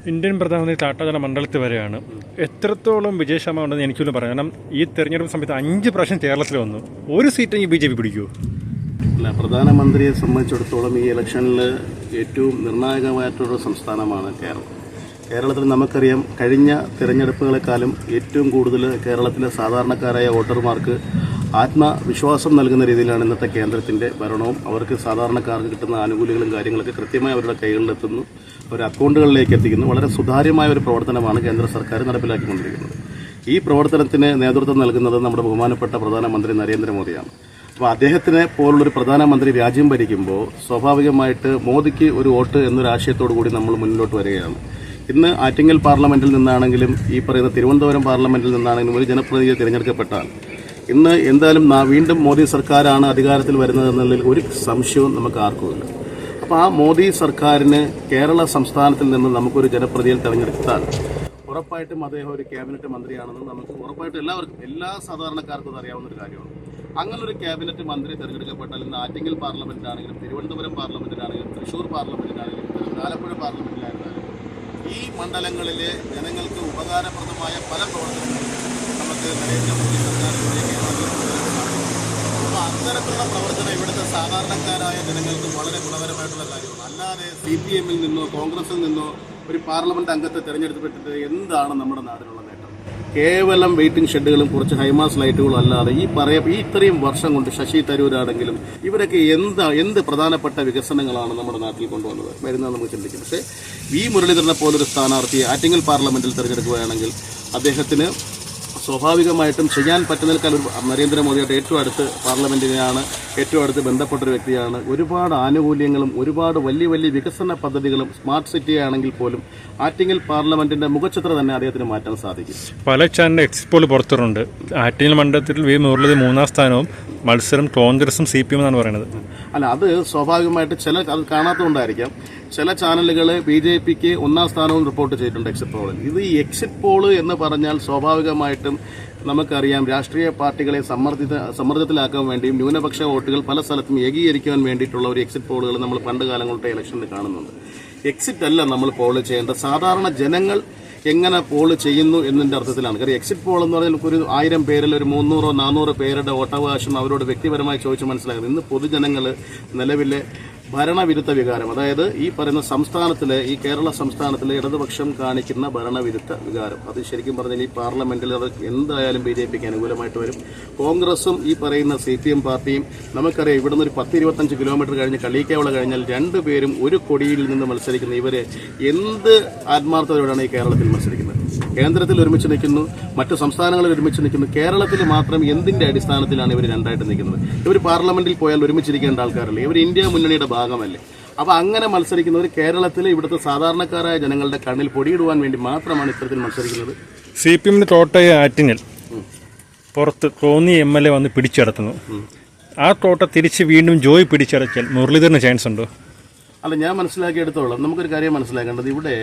Indian പ്രധാനമന്ത്രി ടാറ്റാജല മണ്ഡലത്തിൽ വരെയാണ്. എത്രത്തോളം വിജയശതമാനം ഉണ്ടെന്ന് എനിക്കൊന്ന് പറയാം. കാരണം ഈ തെരഞ്ഞെടുപ്പ് സമയത്ത് 5 പ്രാവശ്യം കേരളത്തിൽ വന്നു. ഒരു സീറ്റ് ഈ BJP പിടിക്കുമോ? അല്ല, പ്രധാനമന്ത്രിയെ സംബന്ധിച്ചിടത്തോളം ഈ ഇലക്ഷനിൽ ഏറ്റവും നിർണായകമായിട്ടുള്ള സംസ്ഥാനമാണ് കേരളം. കേരളത്തിൽ നമുക്കറിയാം, കഴിഞ്ഞ തിരഞ്ഞെടുപ്പുകളെക്കാളും ഏറ്റവും കൂടുതൽ കേരളത്തിലെ സാധാരണക്കാരായ വോട്ടർമാർക്ക് ആത്മവിശ്വാസം നൽകുന്ന രീതിയിലാണ് ഇന്നത്തെ കേന്ദ്രത്തിൻ്റെ ഭരണവും. അവർക്ക് സാധാരണക്കാർക്ക് കിട്ടുന്ന ആനുകൂല്യങ്ങളും കാര്യങ്ങളൊക്കെ കൃത്യമായി അവരുടെ കൈകളിലെത്തുന്നു, അവർ അക്കൗണ്ടുകളിലേക്ക് എത്തിക്കുന്നു. വളരെ സുതാര്യമായ ഒരു പ്രവർത്തനമാണ് കേന്ദ്ര സർക്കാർ നടപ്പിലാക്കിക്കൊണ്ടിരിക്കുന്നത്. ഈ പ്രവർത്തനത്തിന് നേതൃത്വം നൽകുന്നത് നമ്മുടെ ബഹുമാനപ്പെട്ട പ്രധാനമന്ത്രി നരേന്ദ്രമോദിയാണ്. അപ്പോൾ അദ്ദേഹത്തിനെ പോലുള്ളൊരു പ്രധാനമന്ത്രി രാജ്യം ഭരിക്കുമ്പോൾ സ്വാഭാവികമായിട്ട് മോദിക്ക് ഒരു വോട്ട് എന്നൊരു ആശയത്തോടു കൂടി നമ്മൾ മുന്നോട്ട് വരികയാണ്. ഇന്ന് ആറ്റിങ്ങൽ പാർലമെന്റിൽ നിന്നാണെങ്കിലും ഈ പറയുന്ന തിരുവനന്തപുരം പാർലമെന്റിൽ നിന്നാണെങ്കിലും ഒരു ജനപ്രതിനിധിയെ തിരഞ്ഞെടുക്കപ്പെട്ടാൽ ഇന്ന് എന്തായാലും വീണ്ടും മോദി സർക്കാരാണ് അധികാരത്തിൽ വരുന്നതെന്നുള്ളതിൽ ഒരു സംശയവും നമുക്ക് ആർക്കുമില്ല. അപ്പോൾ ആ മോദി സർക്കാരിന് കേരള സംസ്ഥാനത്തിൽ നിന്ന് നമുക്കൊരു ജനപ്രതിനിധിയെ തിരഞ്ഞെടുത്താൽ ഉറപ്പായിട്ടും അദ്ദേഹം ഒരു ക്യാബിനറ്റ് മന്ത്രിയാണെന്ന് നമുക്ക് ഉറപ്പായിട്ടും എല്ലാ സാധാരണക്കാർക്കും അറിയാവുന്ന ഒരു കാര്യമാണ്. അങ്ങനെ ഒരു ക്യാബിനറ്റ് മന്ത്രി തിരഞ്ഞെടുക്കപ്പെട്ടാൽ ഇന്ന് ആറ്റിങ്ങൽ പാർലമെന്റിലാണെങ്കിലും തിരുവനന്തപുരം പാർലമെന്റിലാണെങ്കിലും തൃശ്ശൂർ പാർലമെന്റിലാണെങ്കിലും ആലപ്പുഴ പാർലമെന്റിലായിരുന്നാലും ഈ മണ്ഡലങ്ങളിലെ ജനങ്ങൾക്ക് ഉപകാരപ്രദമായ പല പ്രവർത്തനങ്ങളും നമുക്ക് നരേന്ദ്രമോദി സർക്കാരിലൂടെ കേരളത്തിൽ അപ്പോൾ അത്തരത്തിലുള്ള പ്രവർത്തനം ഇവിടുത്തെ സാധാരണക്കാരായ ജനങ്ങൾക്ക് വളരെ ഗുണകരമായിട്ടുള്ള കാര്യമാണ്. അല്ലാതെ CPM-ൽ നിന്നോ കോൺഗ്രസിൽ നിന്നോ ഒരു പാർലമെന്റ് അംഗത്തെ തിരഞ്ഞെടുക്കപ്പെട്ടിട്ട് എന്താണ് നമ്മുടെ നാടിനുള്ള നേട്ടം? കേവലം വെയിറ്റിംഗ് ഷെഡുകളും കുറച്ച് ഹൈമാസ് ലൈറ്റുകളും അല്ലാതെ ഈ ഇത്രയും വർഷം കൊണ്ട് ശശി തരൂരാണെങ്കിലും ഇവരൊക്കെ എന്ത് പ്രധാനപ്പെട്ട വികസനങ്ങളാണ് നമ്മുടെ നാട്ടിൽ കൊണ്ടുവന്നത് വരുന്നത് നമുക്ക് ചിന്തിക്കും. പക്ഷേ മുരളീധരനെ പോലൊരു സ്ഥാനാർത്ഥിയെ ആറ്റിങ്ങൽ പാർലമെന്റിൽ തിരഞ്ഞെടുക്കുകയാണെങ്കിൽ അദ്ദേഹത്തിന് സ്വാഭാവികമായിട്ടും ചെയ്യാൻ പറ്റുന്നതിനേക്കാൾ നരേന്ദ്രമോദിയായിട്ട് ഏറ്റവും അടുത്ത് പാർലമെന്റിനെയാണ് ഏറ്റവും അടുത്ത് ബന്ധപ്പെട്ടൊരു വ്യക്തിയാണ്. ഒരുപാട് ആനുകൂല്യങ്ങളും ഒരുപാട് വലിയ വലിയ വികസന പദ്ധതികളും സ്മാർട്ട് സിറ്റി ആണെങ്കിൽ പോലും ആറ്റിങ്ങൽ പാർലമെന്റിന്റെ മുഖചിത്ര തന്നെ അദ്ദേഹത്തിന് മാറ്റാൻ സാധിക്കും. പല ചാനൽ എക്സിറ്റ് പോൾ പുറത്തുണ്ട്. ആറ്റിങ്ങൽ മണ്ഡലത്തിൽ മുരളീധരൻ 3ാം സ്ഥാനവും മത്സരം കോൺഗ്രസും CPM എന്നാണ് പറയുന്നത്. അല്ല, അത് സ്വാഭാവികമായിട്ട് അത് കാണാത്തതുകൊണ്ടായിരിക്കാം. ചില ചാനലുകൾ BJPക്ക് 1ാം സ്ഥാനവും റിപ്പോർട്ട് ചെയ്തിട്ടുണ്ട് എക്സിറ്റ് പോളിൽ. ഇത് ഈ എക്സിറ്റ് പോള് എന്ന് പറഞ്ഞാൽ സ്വാഭാവികമായിട്ടും നമുക്കറിയാം, രാഷ്ട്രീയ പാർട്ടികളെ സമ്മർദ്ദത്തിലാക്കാൻ വേണ്ടിയും ന്യൂനപക്ഷ വോട്ടുകൾ പല സ്ഥലത്തും ഏകീകരിക്കാൻ വേണ്ടിയിട്ടുള്ള ഒരു എക്സിറ്റ് പോളുകൾ നമ്മൾ പണ്ട് കാലങ്ങളുടെ ഇലക്ഷനിൽ കാണുന്നുണ്ട്. എക്സിറ്റ് അല്ല നമ്മൾ പോൾ ചെയ്യേണ്ടത്, സാധാരണ ജനങ്ങൾ എങ്ങനെ പോൾ ചെയ്യുന്നു എന്നതിൻ്റെ അർത്ഥത്തിലാണ്. കാര്യം എക്സിറ്റ് പോൾ എന്ന് പറഞ്ഞാൽ ഒരു 1000 പേരിൽ ഒരു 300-400 പേരുടെ വോട്ടവകാശം അവരോട് വ്യക്തിപരമായി ചോദിച്ച് മനസ്സിലാക്കുന്നത്. ഇന്ന് പൊതുജനങ്ങൾ നിലവിലെ ഭരണവിരുദ്ധ വികാരം, അതായത് ഈ പറയുന്ന സംസ്ഥാനത്തിലെ ഈ കേരള സംസ്ഥാനത്തിലെ ഇടതുപക്ഷം കാണിക്കുന്ന ഭരണവിരുദ്ധ വികാരം, അത് ശരിക്കും പറഞ്ഞാൽ ഈ പാർലമെന്റിൽ അത് എന്തായാലും BJPക്ക് അനുകൂലമായിട്ട് വരും. കോൺഗ്രസും ഈ പറയുന്ന CPM പാർട്ടിയും നമുക്കറിയാം, ഇവിടുന്ന് ഒരു 10-25 കിലോമീറ്റർ കഴിഞ്ഞ് കളീക്കാവള കഴിഞ്ഞാൽ രണ്ടുപേരും ഒരു കൊടിയിൽ നിന്ന് മത്സരിക്കുന്ന ഇവരെ എന്ത് ആത്മാർത്ഥതയോടാണ് ഈ കേരളത്തിൽ മത്സരിക്കുന്നത്? കേന്ദ്രത്തിൽ ഒരുമിച്ച് നിൽക്കുന്നു, മറ്റു സംസ്ഥാനങ്ങളിൽ ഒരുമിച്ച് നിൽക്കുന്നു. കേരളത്തിൽ മാത്രം എന്തിന്റെ അടിസ്ഥാനത്തിലാണ് ഇവർ രണ്ടായിട്ട് നിൽക്കുന്നത്? ഇവർ പാർലമെന്റിൽ പോയാൽ ഒരുമിച്ചിരിക്കേണ്ട ആൾക്കാരല്ലേ? ഇവർ ഇന്ത്യ മുന്നണിയുടെ ഭാഗമല്ലേ? അപ്പോൾ അങ്ങനെ മത്സരിക്കുന്നവർ കേരളത്തിലെ ഇവിടുത്തെ സാധാരണക്കാരായ ജനങ്ങളുടെ കണ്ണിൽ പൊടിയിടുവാൻ വേണ്ടി മാത്രമാണ് ഇത്തരത്തിൽ മത്സരിക്കുന്നത്. CPM-ന്റെ തോട്ടയെ ആറ്റിങ്ങൽ പുറത്ത് കോന്നി MLA വന്ന് പിടിച്ചടത്തുന്നു. ആ തോട്ട തിരിച്ച് വീണ്ടും ജോയ് പിടിച്ചടച്ചാൽ മുരളീധരന് ചാൻസ് ഉണ്ടോ? അല്ല, ഞാൻ മനസ്സിലാക്കിയെടുത്തോളം നമുക്കൊരു കാര്യം മനസ്സിലാക്കേണ്ടത്, ഇവിടെ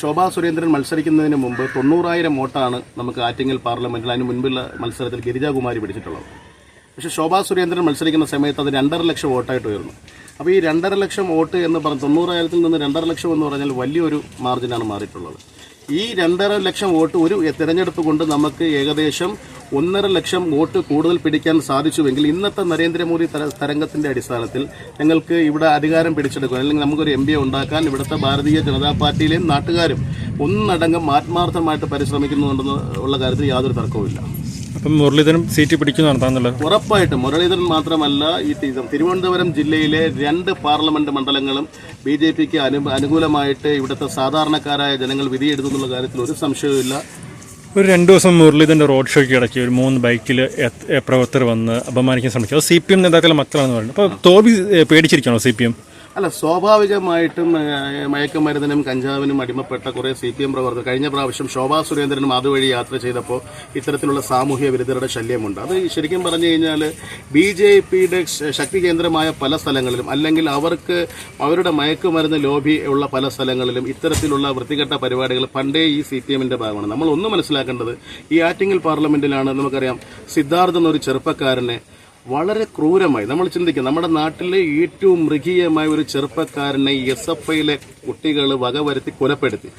ശോഭാ സുരേന്ദ്രൻ മത്സരിക്കുന്നതിന് മുമ്പ് 90,000 വോട്ടാണ് നമുക്ക് ആറ്റിങ്ങൽ പാർലമെന്റിൽ അതിന് മുൻപുള്ള മത്സരത്തിൽ ഗിരിജാകുമാരി പിടിച്ചിട്ടുള്ളത്. പക്ഷേ ശോഭാ സുരേന്ദ്രൻ മത്സരിക്കുന്ന സമയത്ത് അത് 2.5 ലക്ഷം വോട്ടായിട്ട് ഉയർന്നു. അപ്പോൾ ഈ 2.5 ലക്ഷം വോട്ട് എന്ന് പറഞ്ഞ് 90,000-ൽ നിന്ന് 2.5 ലക്ഷം എന്ന് പറഞ്ഞാൽ വലിയൊരു മാർജിനാണ് മാറിയിട്ടുള്ളത്. ഈ 2.5 ലക്ഷം വോട്ട് ഒരു തിരഞ്ഞെടുപ്പ് കൊണ്ട് നമുക്ക് ഏകദേശം 1.5 ലക്ഷം വോട്ട് കൂടുതൽ പിടിക്കാൻ സാധിച്ചുവെങ്കിൽ ഇന്നത്തെ നരേന്ദ്രമോദി തരംഗത്തിന്റെ അടിസ്ഥാനത്തിൽ ഞങ്ങൾക്ക് ഇവിടെ അധികാരം പിടിച്ചെടുക്കാൻ, അല്ലെങ്കിൽ നമുക്കൊരു MP ഉണ്ടാക്കാൻ ഇവിടുത്തെ ഭാരതീയ ജനതാ പാർട്ടിയിലെയും നാട്ടുകാരും ഒന്നടങ്കം ആത്മാർത്ഥമായിട്ട് പരിശ്രമിക്കുന്നുണ്ടെന്ന് ഉള്ള കാര്യത്തിൽ യാതൊരു തർക്കവുമില്ല. അപ്പം മുരളീധരൻ സീറ്റ് പിടിക്കുന്നതാണെന്നുള്ളത് ഉറപ്പായിട്ടും. മുരളീധരൻ മാത്രമല്ല, ഈ തിരുവനന്തപുരം ജില്ലയിലെ 2 പാർലമെന്റ് മണ്ഡലങ്ങളും BJPക്ക് അനുകൂലമായിട്ട് ഇവിടുത്തെ സാധാരണക്കാരായ ജനങ്ങൾ വിധിയെഴുതുന്നുള്ള കാര്യത്തിൽ ഒരു സംശയവുമില്ല. ഒരു 2 ദിവസം മുരളീധരൻ്റെ റോഡ് ഷോയ്ക്ക് ഇടയ്ക്ക് ഒരു 3 ബൈക്കിൽ പ്രവർത്തകർ വന്ന് അപമാനിക്കാൻ ശ്രമിച്ചു. അത് CPM നേതാക്കളുടെ മക്കളാണെന്ന് പറയുന്നത്. അപ്പോൾ തോൽവി പേടിച്ചിരിക്കണോ CPM? അല്ല, സ്വാഭാവികമായിട്ടും മയക്കുമരുന്നിനും കഞ്ചാവിനും അടിമപ്പെട്ട കുറേ CPM പ്രവർത്തകർ കഴിഞ്ഞ പ്രാവശ്യം ശോഭാ സുരേന്ദ്രനും അതുവഴി യാത്ര ചെയ്തപ്പോൾ ഇത്തരത്തിലുള്ള സാമൂഹ്യ വിരുദ്ധരുടെ ശല്യമുണ്ട്. അത് ശരിക്കും പറഞ്ഞു കഴിഞ്ഞാൽ BJPയുടെ ശക്തി കേന്ദ്രമായ പല സ്ഥലങ്ങളിലും, അല്ലെങ്കിൽ അവരുടെ മയക്കുമരുന്ന് ലോബി ഉള്ള പല സ്ഥലങ്ങളിലും ഇത്തരത്തിലുള്ള വൃത്തികെട്ട പരിപാടികൾ പണ്ടേ ഈ CPM-ന്റെ ഭാഗമാണ്. നമ്മൾ ഒന്ന് മനസ്സിലാക്കേണ്ടത്, ഈ ആറ്റിങ്ങൽ പാർലമെന്റിലാണ് നമുക്കറിയാം സിദ്ധാർത്ഥ് എന്നൊരു ചെറുപ്പക്കാരനെ വളരെ ക്രൂരമായി നമ്മൾ ചിന്തിക്കും. നമ്മുടെ നാട്ടിലെ ഏറ്റവും മൃഗീയമായ ഒരു ചെറുപ്പക്കാരനെ SFIയിലെ കുട്ടികൾ വകവരുത്തി കൊലപ്പെടുത്തി.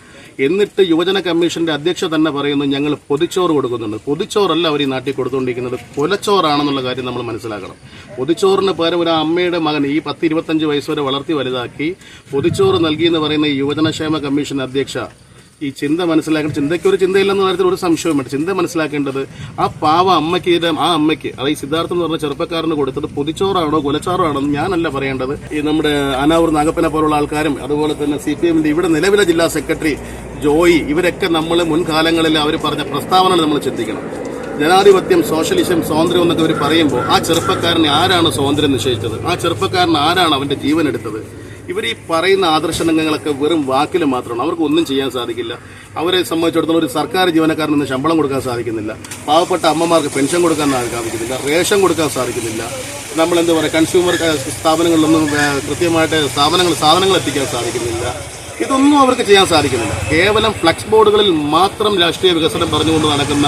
എന്നിട്ട് യുവജന കമ്മീഷന്റെ അധ്യക്ഷ തന്നെ പറയുന്നു ഞങ്ങൾ പൊതിച്ചോറ് കൊടുക്കുന്നുണ്ട്. പൊതിച്ചോറല്ല അവർ ഈ നാട്ടിൽ കൊടുത്തുകൊണ്ടിരിക്കുന്നത്, കൊലച്ചോറാണെന്നുള്ള കാര്യം നമ്മൾ മനസ്സിലാക്കണം. പൊതിച്ചോറിന് പകരം ഒരു അമ്മയുടെ മകൻ ഈ 10-25 വയസ്സ് വരെ വളർത്തി വലുതാക്കി പൊതിച്ചോറ് നൽകിയെന്ന് പറയുന്ന ഈ യുവജനക്ഷേമ കമ്മീഷൻ അധ്യക്ഷ ഈ ചിന്ത മനസ്സിലാക്കേണ്ട, ചിന്തയ്ക്ക് ഒരു ചിന്തയില്ലെന്ന കാര്യത്തിൽ ഒരു സംശയവും വേണ്ട. ചിന്ത മനസ്സിലാക്കേണ്ടത് ആ പാവ അമ്മയ്ക്ക്, അതായത് ഈ സിദ്ധാർത്ഥം എന്ന് പറഞ്ഞ ചെറുപ്പക്കാരന് കൊടുത്തത് പൊതിച്ചോറാണോ കൊലച്ചോറാണോ എന്ന് ഞാനല്ല പറയേണ്ടത്. ഈ നമ്മുടെ അനാവൂർ നാഗപ്പനെ പോലുള്ള ആൾക്കാരും അതുപോലെ തന്നെ CPMന്റെ ഇവിടെ നിലവിലെ ജില്ലാ സെക്രട്ടറി ജോയി, ഇവരൊക്കെ നമ്മൾ മുൻകാലങ്ങളിൽ അവർ പറഞ്ഞ പ്രസ്താവനകൾ നമ്മൾ ചിന്തിക്കണം. ജനാധിപത്യം, സോഷ്യലിസം, സ്വാതന്ത്ര്യം എന്നൊക്കെ അവർ പറയുമ്പോൾ ആ ചെറുപ്പക്കാരനെ ആരാണ് സ്വാതന്ത്ര്യം നിശ്ചയിച്ചത്? ആ ചെറുപ്പക്കാരൻ ആരാണ് അവന്റെ ജീവൻ എടുത്തത്? ഇവർ ഈ പറയുന്ന ആദർശനങ്ങളൊക്കെ വെറും വാക്കിൽ മാത്രമാണ്, അവർക്ക് ഒന്നും ചെയ്യാൻ സാധിക്കില്ല. അവരെ സംബന്ധിച്ചിടത്തോളം ഒരു സർക്കാർ ജീവനക്കാരന് ശമ്പളം കൊടുക്കാൻ സാധിക്കുന്നില്ല, പാവപ്പെട്ട അമ്മമാർക്ക് പെൻഷൻ കൊടുക്കാൻ സാധിക്കുന്നില്ല, റേഷൻ കൊടുക്കാൻ സാധിക്കുന്നില്ല, നമ്മൾ എന്താ പറയുക കൺസ്യൂമർ സ്ഥാപനങ്ങളിലൊന്നും കൃത്യമായിട്ട് സാധനങ്ങൾ എത്തിക്കാൻ സാധിക്കുന്നില്ല. ഇതൊന്നും അവർക്ക് ചെയ്യാൻ സാധിക്കുന്നില്ല. കേവലം ഫ്ലക്സ് ബോർഡുകളിൽ മാത്രം രാഷ്ട്രീയ വികസനം പറഞ്ഞുകൊണ്ട് നടക്കുന്ന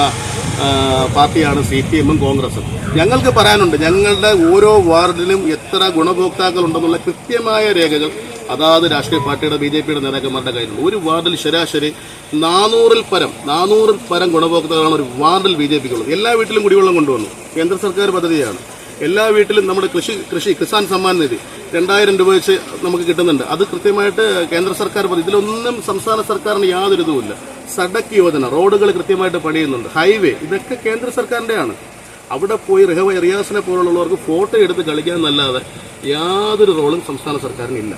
പാർട്ടിയാണ് CPMും കോൺഗ്രസും. ഞങ്ങൾക്ക് പറയാനുണ്ട്, ഞങ്ങളുടെ ഓരോ വാർഡിലും എത്ര ഗുണഭോക്താക്കൾ ഉണ്ടെന്നുള്ള കൃത്യമായ രേഖകൾ അതാത് രാഷ്ട്രീയ പാർട്ടിയുടെ BJPയുടെ നേതാക്കന്മാരുടെ കയ്യിലുണ്ട്. ഒരു വാർഡിൽ ശരാശരി 400-ൽ പരം ഗുണഭോക്താക്കളാണ് ഒരു വാർഡിൽ BJPക്കുള്ളത്. എല്ലാ വീട്ടിലും കുടിവെള്ളം കൊണ്ടുവന്നു, കേന്ദ്ര സർക്കാർ പദ്ധതിയാണ്. എല്ലാ വീട്ടിലും നമ്മുടെ കിസാൻ സമ്മാൻ നിധി 2000 രൂപ വെച്ച് നമുക്ക് കിട്ടുന്നുണ്ട്. അത് കൃത്യമായിട്ട് കേന്ദ്ര സർക്കാർ പദ്ധതി. ഇതിലൊന്നും സംസ്ഥാന സർക്കാരിന് യാതൊരു ഇതുമില്ല. സഡക് യോജന, റോഡുകൾ കൃത്യമായിട്ട് പണിയുന്നുണ്ട്, ഹൈവേ, ഇതൊക്കെ കേന്ദ്ര സർക്കാരിൻ്റെയാണ്. അവിടെ പോയി റിയാസിനെ പോലുള്ളവർക്ക് ഫോട്ടോ എടുത്ത് കളിക്കാൻ എന്നല്ലാതെ യാതൊരു റോളും സംസ്ഥാന സർക്കാരിനില്ല.